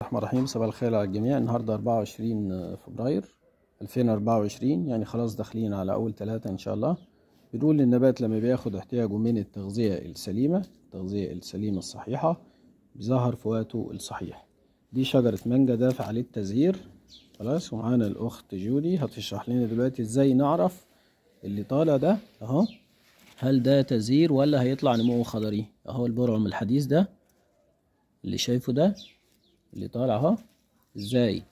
الرحمن الرحيم. صباح الخير على الجميع. النهاردة 24 فبراير 2024، يعني خلاص داخلين على أول 3 إن شاء الله. بنقول النبات لما بياخد احتياجه من التغذية السليمة الصحيحة بيظهر فواته الصحيح. دي شجرة مانجا دافع للتزهير خلاص، ومعانا الأخت جودي هتشرح لنا دلوقتي ازاي نعرف اللي طالع ده اهو هل ده تزهير ولا هيطلع نمو خضري. اهو البرعم الحديث ده اللي شايفه ده اللي طالع اهو، ازاي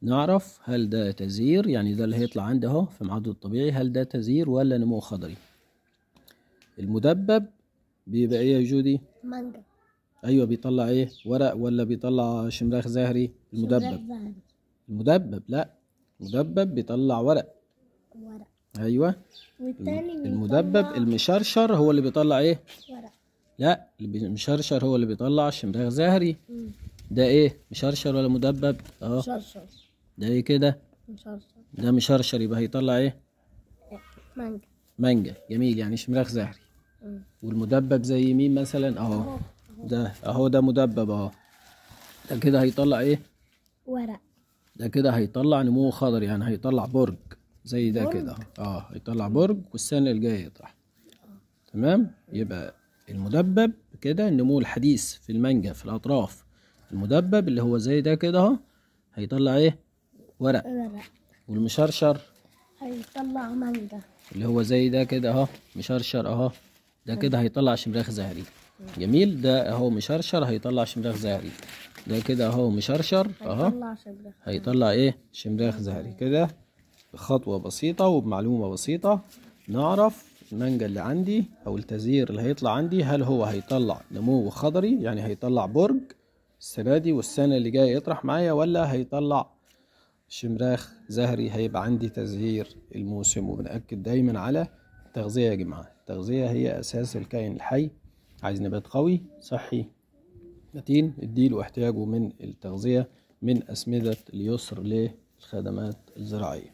نعرف هل ده تزهير؟ يعني ده اللي هيطلع عندي اهو في ميعاده الطبيعي، هل ده تزهير ولا نمو خضري؟ المدبب بيبقى ايه يا جودي؟ مانجا. ايوه، بيطلع ايه؟ ورق ولا بيطلع شمراخ زهري؟ المدبب لا، المدبب بيطلع ورق. ايوه، والتاني المدبب المشرشر هو اللي بيطلع ايه؟ ورق. لا، المشرشر هو اللي بيطلع شمراخ زهري. ده ايه؟ مشرشر ولا مدبب؟ اهو مشرشر. ده ايه كده؟ مشرشر. ده مشرشر، يبقى هيطلع ايه؟ مانجا. مانجا. جميل، يعني شمراخ زهري. والمدبب زي مين مثلا؟ اهو ده اهو، ده مدبب اهو. ده كده هيطلع ايه؟ ورق. ده كده هيطلع نمو خضري، يعني هيطلع برج زي ده كده اهو. هيطلع برج والسنة الجاية يطرح. تمام، يبقى المدبب كده النمو الحديث في المانجا في الأطراف. المدبب اللي هو زي ده كده اهو هيطلع ايه؟ ورق. والمشرشر هيطلع مانجا اللي هو زي ده كده اهو، مشرشر اهو، ده كده هيطلع شمراخ زهري. جميل، ده اهو مشرشر هيطلع شمراخ زهري. ده كده اهو مشرشر اهو هيطلع ايه؟ شمراخ زهري. كده بخطوة بسيطة وبمعلومة بسيطة نعرف المانجا اللي عندي او التزهير اللي هيطلع عندي هل هو هيطلع نمو خضري، يعني هيطلع برج السنة دي والسنة اللي جاية يطرح معايا، ولا هيطلع شمراخ زهري هيبقى عندي تزهير الموسم. وبنأكد دايما على التغذية يا جماعة، التغذية هي أساس الكائن الحي. عايز نبات قوي صحي متين، اديله احتياجه من التغذية من أسمدة اليسر للخدمات الزراعية.